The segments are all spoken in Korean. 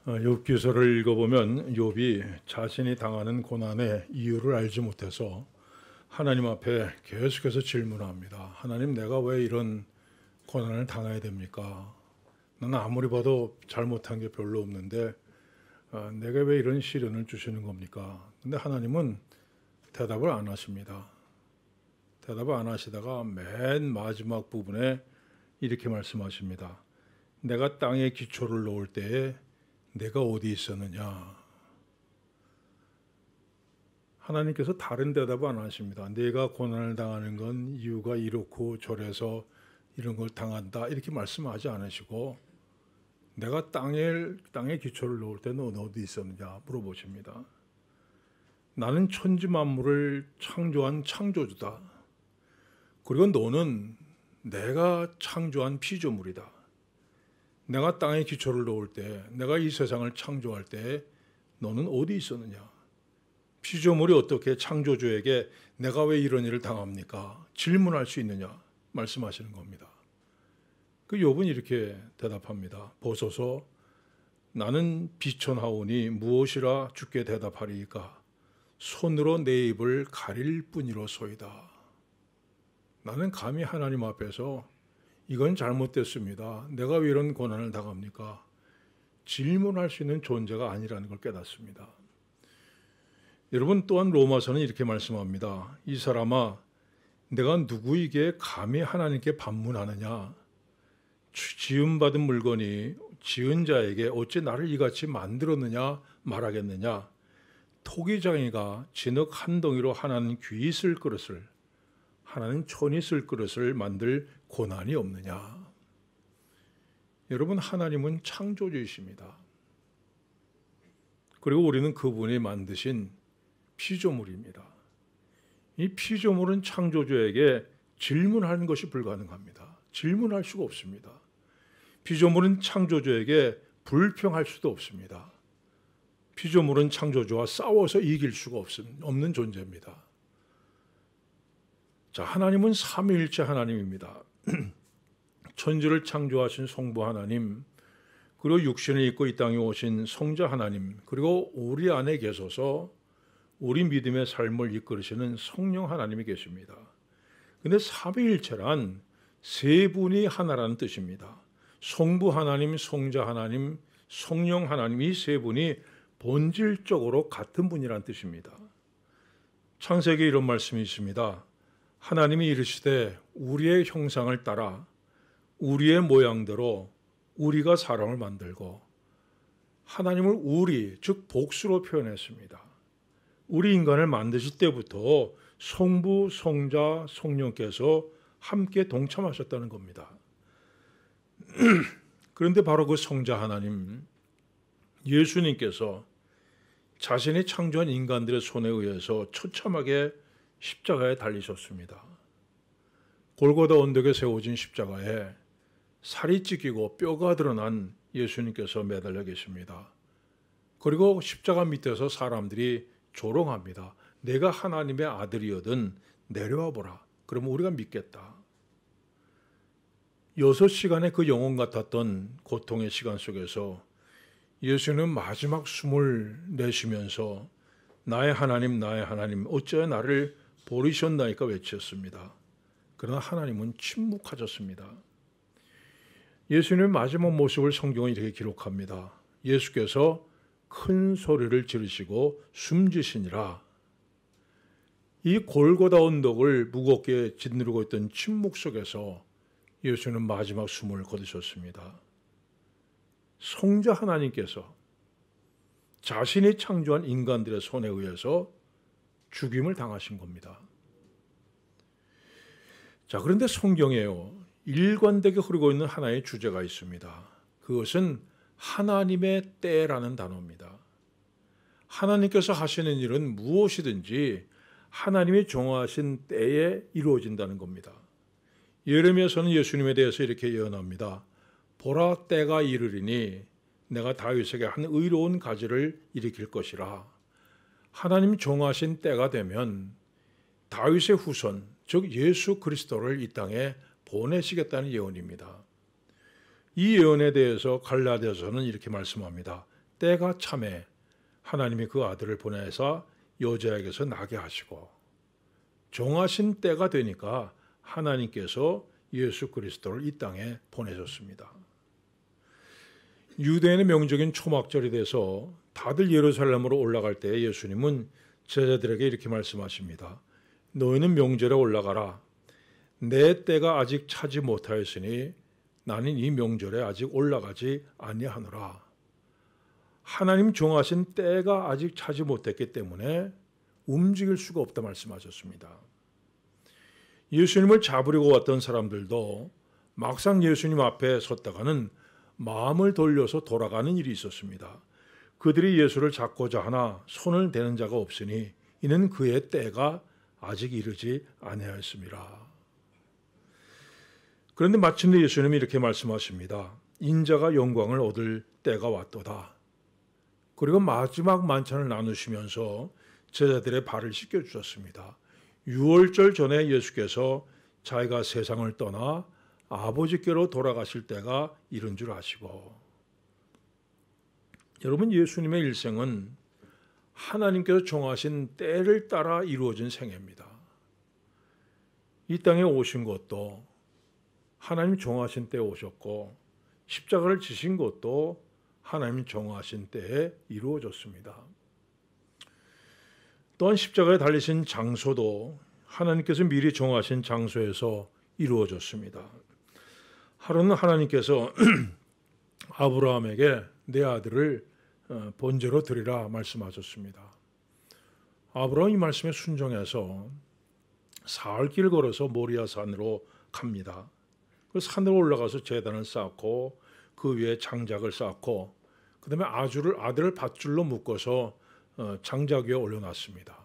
욥기서를 읽어보면 욥이 자신이 당하는 고난의 이유를 알지 못해서 하나님 앞에 계속해서 질문합니다. 하나님, 내가 왜 이런 고난을 당해야 됩니까? 나는 아무리 봐도 잘못한 게 별로 없는데 내가 왜 이런 시련을 주시는 겁니까? 근데 하나님은 대답을 안 하십니다. 대답을 안 하시다가 맨 마지막 부분에 이렇게 말씀하십니다. 내가 땅에 기초를 놓을 때에 내가 어디 있었느냐? 하나님께서 다른 대답을 안 하십니다. 내가 고난을 당하는 건 이유가 이렇고 저래서 이런 걸 당한다 이렇게 말씀하지 않으시고 내가 땅에 기초를 놓을 때 넌 어디 있었느냐 물어보십니다. 나는 천지 만물을 창조한 창조주다. 그리고 너는 내가 창조한 피조물이다. 내가 땅에 기초를 놓을 때, 내가 이 세상을 창조할 때 너는 어디 있었느냐? 피조물이 어떻게 창조주에게 내가 왜 이런 일을 당합니까? 질문할 수 있느냐? 말씀하시는 겁니다. 그 욥은 이렇게 대답합니다. 보소서, 나는 비천하오니 무엇이라 주께 대답하리이까? 손으로 내 입을 가릴 뿐이로소이다. 나는 감히 하나님 앞에서 이건 잘못됐습니다. 내가 왜 이런 고난을 당합니까? 질문할 수 있는 존재가 아니라는 걸 깨닫습니다. 여러분, 또한 로마서는 이렇게 말씀합니다. 이 사람아, 내가 누구에게 감히 하나님께 반문하느냐? 지음받은 물건이 지은 자에게 어찌 나를 이같이 만들었느냐 말하겠느냐? 토기장이가 진흙 한 덩이로 하나는 귀 쓸 그릇을, 하나는 천이 쓸 그릇을 만들 고난이 없느냐? 여러분, 하나님은 창조주이십니다. 그리고 우리는 그분이 만드신 피조물입니다. 이 피조물은 창조주에게 질문하는 것이 불가능합니다. 질문할 수가 없습니다. 피조물은 창조주에게 불평할 수도 없습니다. 피조물은 창조주와 싸워서 이길 수가 없는 존재입니다. 자, 하나님은 삼위일체 하나님입니다. 천지를 창조하신 성부 하나님, 그리고 육신을 입고 이 땅에 오신 성자 하나님, 그리고 우리 안에 계셔서 우리 믿음의 삶을 이끌으시는 성령 하나님이 계십니다. 그런데 삼위일체란 세 분이 하나라는 뜻입니다. 성부 하나님, 성자 하나님, 성령 하나님, 이 세 분이 본질적으로 같은 분이라는 뜻입니다. 창세기에 이런 말씀이 있습니다. 하나님이 이르시되 우리의 형상을 따라 우리의 모양대로 우리가 사람을 만들고, 하나님을 우리, 즉 복수로 표현했습니다. 우리 인간을 만드실 때부터 성부, 성자, 성령께서 함께 동참하셨다는 겁니다. 그런데 바로 그 성자 하나님, 예수님께서 자신이 창조한 인간들의 손에 의해서 처참하게 십자가에 달리셨습니다. 골고다 언덕에 세워진 십자가에 살이 찢기고 뼈가 드러난 예수님께서 매달려 계십니다. 그리고 십자가 밑에서 사람들이 조롱합니다. 내가 하나님의 아들이거든 내려와 보라. 그러면 우리가 믿겠다. 6시간의 그 영혼 같았던 고통의 시간 속에서 예수는 마지막 숨을 내쉬면서 나의 하나님, 나의 하나님, 어찌하여 나를 버리셨나이까 외쳤습니다. 그러나 하나님은 침묵하셨습니다. 예수님의 마지막 모습을 성경은 이렇게 기록합니다. 예수께서 큰 소리를 지르시고 숨지시니라. 이 골고다 언덕을 무겁게 짓누르고 있던 침묵 속에서 예수는 마지막 숨을 거두셨습니다. 성자 하나님께서 자신이 창조한 인간들의 손에 의해서 죽임을 당하신 겁니다. 자, 그런데 성경에요, 일관되게 흐르고 있는 하나의 주제가 있습니다. 그것은 하나님의 때라는 단어입니다. 하나님께서 하시는 일은 무엇이든지 하나님이 정하신 때에 이루어진다는 겁니다. 예레미야서는 예수님에 대해서 이렇게 예언합니다. 보라, 때가 이르리니 내가 다윗에게 한 의로운 가지를 일으킬 것이라. 하나님 정하신 때가 되면 다윗의 후손, 즉 예수 그리스도를 이 땅에 보내시겠다는 예언입니다. 이 예언에 대해서 갈라디아서는 이렇게 말씀합니다. 때가 참에 하나님이 그 아들을 보내사 여자에게서 나게 하시고 정하신 때가 되니까 하나님께서 예수 그리스도를 이 땅에 보내셨습니다. 유대인의 명적인 초막절이 돼서 다들 예루살렘으로 올라갈 때 예수님은 제자들에게 이렇게 말씀하십니다. 너희는 명절에 올라가라. 내 때가 아직 차지 못하였으니 나는 이 명절에 아직 올라가지 아니하노라. 하나님 정하신 때가 아직 차지 못했기 때문에 움직일 수가 없다 말씀하셨습니다. 예수님을 잡으려고 왔던 사람들도 막상 예수님 앞에 섰다가는 마음을 돌려서 돌아가는 일이 있었습니다. 그들이 예수를 잡고자 하나 손을 대는 자가 없으니 이는 그의 때가 아직 이르지 아니하였습니다. 그런데 마침내 예수님이 이렇게 말씀하십니다. 인자가 영광을 얻을 때가 왔도다. 그리고 마지막 만찬을 나누시면서 제자들의 발을 씻겨주셨습니다. 유월절 전에 예수께서 자기가 세상을 떠나 아버지께로 돌아가실 때가 이른 줄 아시고, 여러분, 예수님의 일생은 하나님께서 정하신 때를 따라 이루어진 생애입니다. 이 땅에 오신 것도 하나님 정하신 때에 오셨고, 십자가를 지신 것도 하나님 정하신 때에 이루어졌습니다. 또한 십자가에 달리신 장소도 하나님께서 미리 정하신 장소에서 이루어졌습니다. 하루는 하나님께서 아브라함에게 내 아들을 번제로 드리라 말씀하셨습니다. 아브라함이 이 말씀에 순종해서 사흘 길 걸어서 모리아 산으로 갑니다. 그 산으로 올라가서 제단을 쌓고 그 위에 장작을 쌓고 그 다음에 아들을 밧줄로 묶어서 장작 위에 올려놨습니다.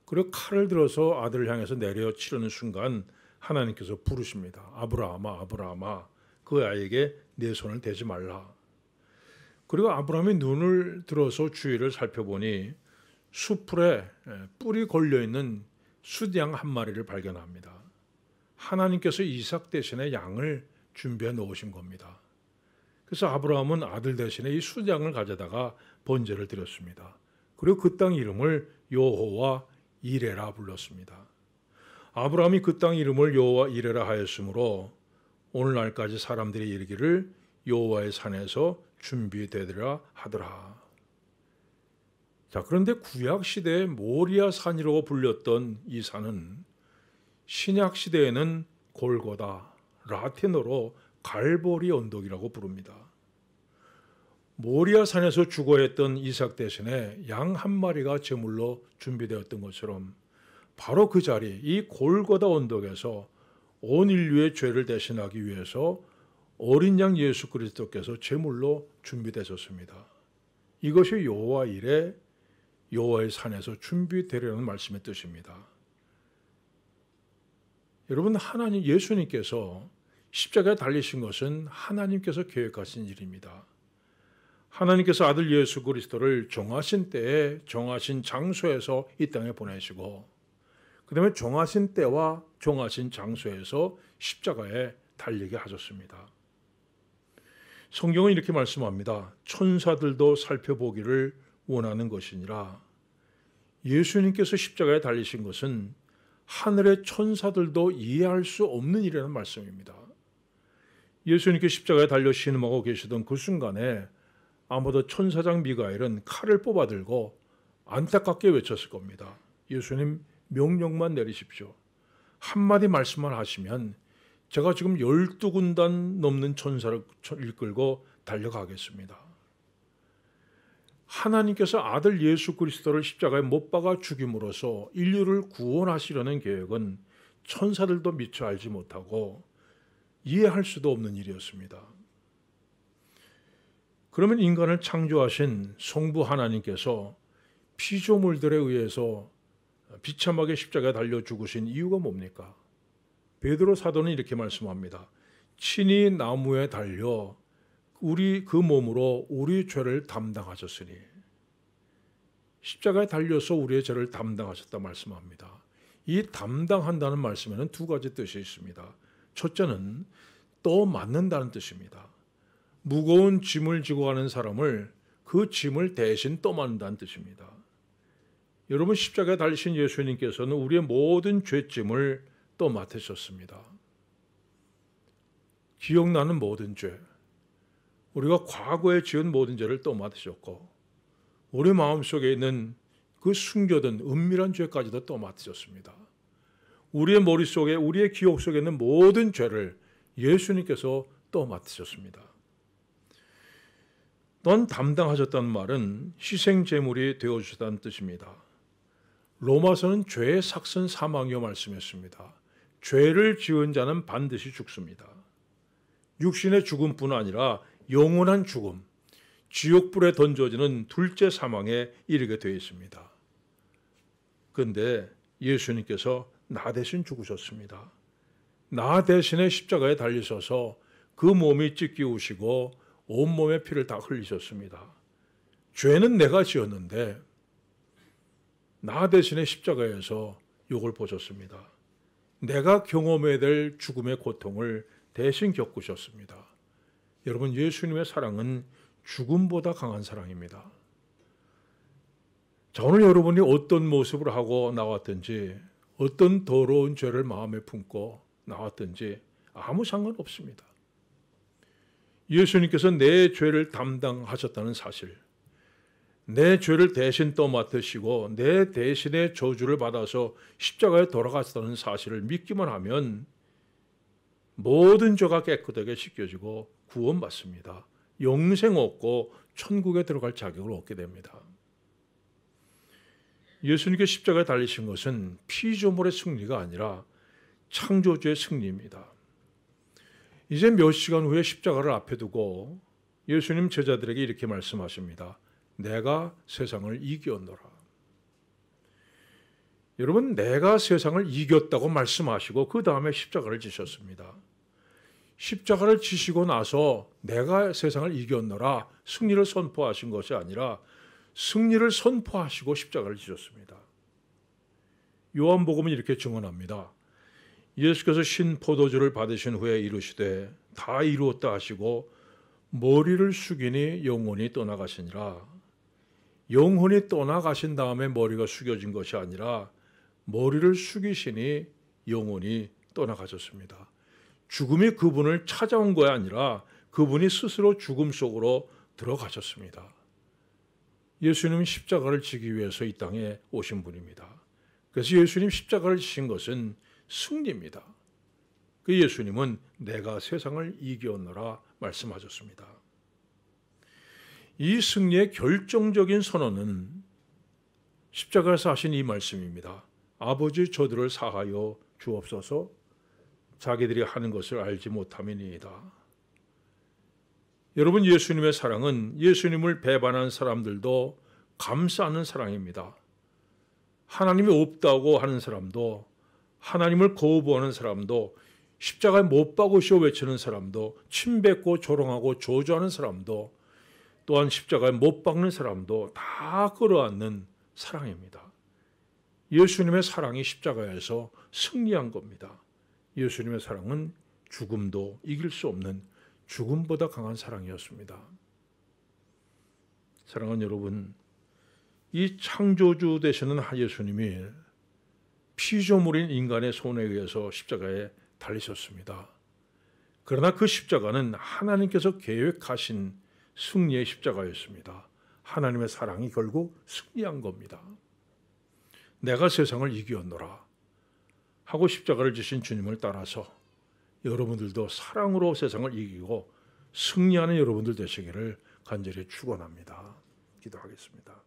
그리고 칼을 들어서 아들을 향해서 내려치려는 순간 하나님께서 부르십니다. 아브라함아, 아브라함아, 그 아이에게 내 손을 대지 말라. 그리고 아브라함이 눈을 들어서 주위를 살펴보니 수풀에 뿔이 걸려있는 숫양 한 마리를 발견합니다. 하나님께서 이삭 대신에 양을 준비해 놓으신 겁니다. 그래서 아브라함은 아들 대신에 이 숫양을 가져다가 번제를 드렸습니다. 그리고 그 땅 이름을 여호와 이레라 불렀습니다. 아브라함이 그 땅 이름을 여호와 이레라 하였으므로 오늘날까지 사람들이 이르기를 여호와의 산에서 준비되리라 하더라. 자, 그런데 구약 시대에 모리아 산이라고 불렸던 이 산은 신약 시대에는 골고다, 라틴어로 갈보리 언덕이라고 부릅니다. 모리아 산에서 죽어했던 이삭 대신에 양 한 마리가 제물로 준비되었던 것처럼 바로 그 자리, 이 골고다 언덕에서 온 인류의 죄를 대신하기 위해서 어린 양 예수 그리스도께서 제물로 준비되셨습니다. 이것이 여호와 이레, 여호와의 산에서 준비되려는 말씀의 뜻입니다. 여러분, 하나님 예수님께서 십자가에 달리신 것은 하나님께서 계획하신 일입니다. 하나님께서 아들 예수 그리스도를 정하신 때에 정하신 장소에서 이 땅에 보내시고 그 다음에 정하신 때와 정하신 장소에서 십자가에 달리게 하셨습니다. 성경은 이렇게 말씀합니다. 천사들도 살펴보기를 원하는 것이니라. 예수님께서 십자가에 달리신 것은 하늘의 천사들도 이해할 수 없는 일이라는 말씀입니다. 예수님께 십자가에 달려 신음하고 계시던 그 순간에 아마도 천사장 미가엘은 칼을 뽑아들고 안타깝게 외쳤을 겁니다. 예수님, 명령만 내리십시오. 한마디 말씀만 하시면 제가 지금 12군단 넘는 천사를 이끌고 달려가겠습니다. 하나님께서 아들 예수 그리스도를 십자가에 못 박아 죽임으로써 인류를 구원하시려는 계획은 천사들도 미처 알지 못하고 이해할 수도 없는 일이었습니다. 그러면 인간을 창조하신 성부 하나님께서 피조물들에 의해서 비참하게 십자가에 달려 죽으신 이유가 뭡니까? 베드로 사도는 이렇게 말씀합니다. 친히 나무에 달려 우리 그 몸으로 우리 죄를 담당하셨으니, 십자가에 달려서 우리의 죄를 담당하셨다 말씀합니다. 이 담당한다는 말씀에는 두 가지 뜻이 있습니다. 첫째는 또 맞는다는 뜻입니다. 무거운 짐을 지고 가는 사람을 그 짐을 대신 떠맡는다는 뜻입니다. 여러분, 십자가에 달리신 예수님께서는 우리의 모든 죄짐을 떠맡으셨습니다. 기억나는 모든 죄, 우리가 과거에 지은 모든 죄를 떠맡으셨고 우리 마음속에 있는 그 숨겨둔 은밀한 죄까지도 떠맡으셨습니다. 우리의 머릿속에, 우리의 기억 속에 있는 모든 죄를 예수님께서 떠맡으셨습니다. 또한 담당하셨다는 말은 희생제물이 되어주셨다는 뜻입니다. 로마서는 죄의 삭은 사망이요 말씀했습니다. 죄를 지은 자는 반드시 죽습니다. 육신의 죽음뿐 아니라 영원한 죽음, 지옥불에 던져지는 둘째 사망에 이르게 되어 있습니다. 그런데 예수님께서 나 대신 죽으셨습니다. 나 대신에 십자가에 달리셔서 그 몸이 찢기우시고 온몸의 피를 다 흘리셨습니다. 죄는 내가 지었는데 나 대신에 십자가에서 욕을 보셨습니다. 내가 경험해야 될 죽음의 고통을 대신 겪으셨습니다. 여러분, 예수님의 사랑은 죽음보다 강한 사랑입니다. 자, 오늘 여러분이 어떤 모습을 하고 나왔든지, 어떤 더러운 죄를 마음에 품고 나왔든지 아무 상관없습니다. 예수님께서 내 죄를 담당하셨다는 사실, 내 죄를 대신 떠맡으시고 내 대신에 저주를 받아서 십자가에 돌아가셨다는 사실을 믿기만 하면 모든 죄가 깨끗하게 씻겨지고 구원받습니다. 영생 얻고 천국에 들어갈 자격을 얻게 됩니다. 예수님께 십자가에 달리신 것은 피조물의 승리가 아니라 창조주의 승리입니다. 이제 몇 시간 후에 십자가를 앞에 두고 예수님 제자들에게 이렇게 말씀하십니다. 내가 세상을 이겼노라. 여러분, 내가 세상을 이겼다고 말씀하시고 그 다음에 십자가를 지셨습니다. 십자가를 지시고 나서 내가 세상을 이겼노라 승리를 선포하신 것이 아니라 승리를 선포하시고 십자가를 지셨습니다. 요한복음은 이렇게 증언합니다. 예수께서 신 포도주를 받으신 후에 이르시되 다 이루었다 하시고 머리를 숙이니 영혼이 떠나가시니라. 영혼이 떠나가신 다음에 머리가 숙여진 것이 아니라 머리를 숙이시니 영혼이 떠나가셨습니다. 죽음이 그분을 찾아온 것이 아니라 그분이 스스로 죽음 속으로 들어가셨습니다. 예수님은 십자가를 지기 위해서 이 땅에 오신 분입니다. 그래서 예수님 십자가를 지신 것은 승리입니다. 그 예수님은 내가 세상을 이겼노라 말씀하셨습니다. 이 승리의 결정적인 선언은 십자가에서 하신 이 말씀입니다. 아버지, 저들을 사하여 주옵소서. 자기들이 하는 것을 알지 못함이니이다. 여러분, 예수님의 사랑은 예수님을 배반한 사람들도 감싸는 사랑입니다. 하나님이 없다고 하는 사람도, 하나님을 거부하는 사람도, 십자가에 못 박으시오 외치는 사람도, 침뱉고 조롱하고 저주하는 사람도, 또한 십자가에 못 박는 사람도 다 끌어안는 사랑입니다. 예수님의 사랑이 십자가에서 승리한 겁니다. 예수님의 사랑은 죽음도 이길 수 없는 죽음보다 강한 사랑이었습니다. 사랑하는 여러분, 이 창조주 되시는 예수님이 피조물인 인간의 손에 의해서 십자가에 달리셨습니다. 그러나 그 십자가는 하나님께서 계획하신 승리의 십자가였습니다. 하나님의 사랑이 결국 승리한 겁니다. 내가 세상을 이겼노라 하고 십자가를 지신 주님을 따라서 여러분들도 사랑으로 세상을 이기고 승리하는 여러분들 되시기를 간절히 축원합니다. 기도하겠습니다.